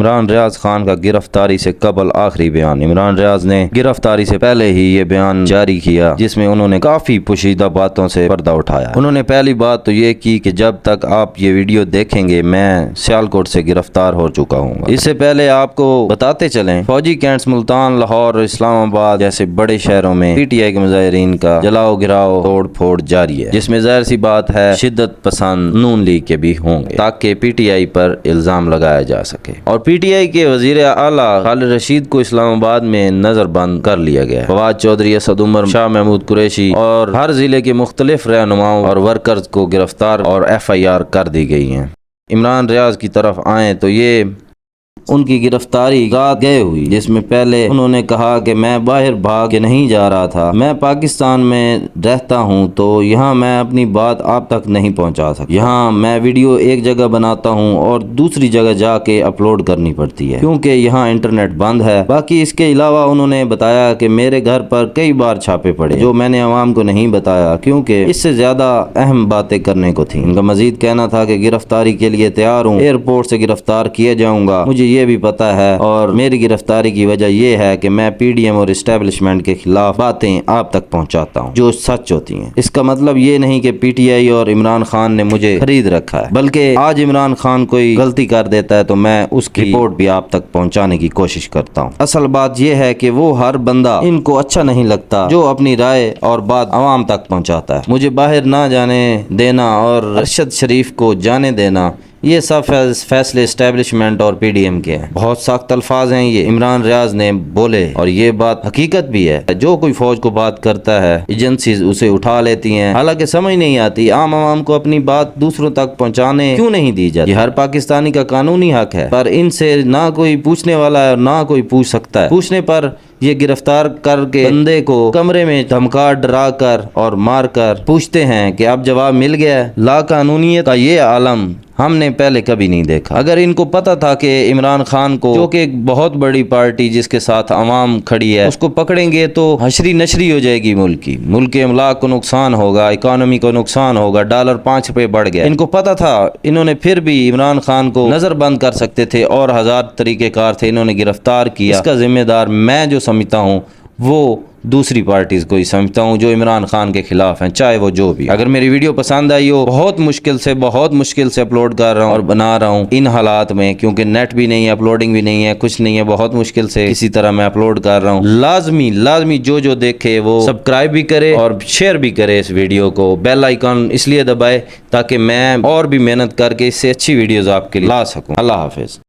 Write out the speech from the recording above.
عمران ریاض خان کا گرفتاری سے قبل آخری بیان۔ عمران ریاض نے گرفتاری سے پہلے ہی یہ بیان جاری کیا جس میں انہوں نے کافی پوشیدہ باتوں سے پردہ اٹھایا۔ انہوں نے پہلی بات تو یہ کی کہ جب تک آپ یہ ویڈیو دیکھیں گے میں سیالکوٹ سے گرفتار ہو چکا ہوں گا۔ اس سے پہلے آپ کو بتاتے چلیں فوجی کیمپس ملتان، لاہور اور اسلام آباد جیسے بڑے شہروں میں پی ٹی آئی کے مظاہرین کا جلاؤ گراؤ توڑ پھوڑ جاری ہے، جس میں ظاہر سی بات ہے شدت پسند نون لیگ کے بھی ہوں گے تاکہ پی ٹی آئی پر الزام لگایا جا سکے۔ اور پی ٹی آئی کے وزیر اعلیٰ خالد رشید کو اسلام آباد میں نظر بند کر لیا گیا ہے۔ فواد چودھری، اسد عمر شاہ، محمود قریشی اور ہر ضلع کے مختلف رہنماؤں اور ورکرز کو گرفتار اور ایف آئی آر کر دی گئی ہیں۔ عمران ریاض کی طرف آئیں تو یہ ان کی گرفتاری رات گئے ہوئی، جس میں پہلے انہوں نے کہا کہ میں باہر بھاگ کے نہیں جا رہا تھا، میں پاکستان میں رہتا ہوں تو یہاں میں اپنی بات آپ تک نہیں پہنچا سکتا، یہاں میں ویڈیو ایک جگہ بناتا ہوں اور دوسری جگہ جا کے اپلوڈ کرنی پڑتی ہے کیونکہ یہاں انٹرنیٹ بند ہے۔ باقی اس کے علاوہ انہوں نے بتایا کہ میرے گھر پر کئی بار چھاپے پڑے جو میں نے عوام کو نہیں بتایا کیونکہ اس سے زیادہ اہم باتیں کرنے کو تھیں۔ ان کا مزید کہنا تھا کہ گرفتاری کے لیے تیار ہوں، ایئرپورٹ سے گرفتار کیا جاؤں گا، مجھے یہ بھی پتا ہے اور میری گرفتاری کی وجہ یہ ہے کہ میں پی ڈی ایم اور اسٹیبلشمنٹ کے خلاف باتیں آپ تک پہنچاتا ہوں جو سچ ہوتی ہیں۔ اس کا مطلب یہ نہیں کہ پی ٹی آئی اور عمران خان نے مجھے خرید رکھا ہے، بلکہ آج عمران خان کوئی غلطی کر دیتا ہے تو میں اس کی رپورٹ بھی آپ تک پہنچانے کی کوشش کرتا ہوں۔ اصل بات یہ ہے کہ وہ ہر بندہ ان کو اچھا نہیں لگتا جو اپنی رائے اور بات عوام تک پہنچاتا ہے۔ مجھے باہر نہ جانے دینا اور ارشد شریف کو جانے دینا، یہ سب فیصلے اسٹیبلشمنٹ اور پی ڈی ایم کے ہیں۔ بہت سخت الفاظ ہیں یہ عمران ریاض نے بولے اور یہ بات حقیقت بھی ہے۔ جو کوئی فوج کو بات کرتا ہے ایجنسیز اسے اٹھا لیتی ہیں، حالانکہ سمجھ نہیں آتی عام عوام کو اپنی بات دوسروں تک پہنچانے کیوں نہیں دی جاتی۔ یہ ہر پاکستانی کا قانونی حق ہے، پر ان سے نہ کوئی پوچھنے والا ہے اور نہ کوئی پوچھ سکتا ہے۔ پوچھنے پر یہ گرفتار کر کے بندے کو کمرے میں دھمکا ڈرا کر اور مار کر پوچھتے ہیں کہ اب جواب مل گیا۔ لا قانونیت کا یہ عالم ہم نے پہلے کبھی نہیں دیکھا۔ اگر ان کو پتا تھا کہ عمران خان کو، جو کہ ایک بہت بڑی پارٹی جس کے ساتھ عوام کھڑی ہے، اس کو پکڑیں گے تو حشری نشری ہو جائے گی ملک کے املاک کو نقصان ہوگا، اکانومی کو نقصان ہوگا، ڈالر 5 روپے بڑھ گیا۔ ان کو پتا تھا، انہوں نے پھر بھی عمران خان کو نظر بند کر سکتے تھے اور ہزار طریقے کار تھے، انہوں نے گرفتار کیا۔ اس کا ذمہ دار میں جو سمجھتا ہوں وہ دوسری پارٹیز کو ہی سمجھتا ہوں جو عمران خان کے خلاف ہیں، چاہے وہ جو بھی۔ اگر میری ویڈیو پسند آئی ہو، بہت مشکل سے اپلوڈ کر رہا ہوں اور بنا رہا ہوں ان حالات میں کیونکہ نیٹ بھی نہیں ہے، اپلوڈنگ بھی نہیں ہے، کچھ نہیں ہے، بہت مشکل سے کسی طرح میں اپلوڈ کر رہا ہوں۔ لازمی جو دیکھے وہ سبسکرائب بھی کرے اور شیئر بھی کرے اس ویڈیو کو، بیل آئیکن اس لیے دبائے تاکہ میں اور بھی محنت کر کے اس سے اچھی ویڈیوز آپ کے لیے لا سکوں۔ اللہ حافظ۔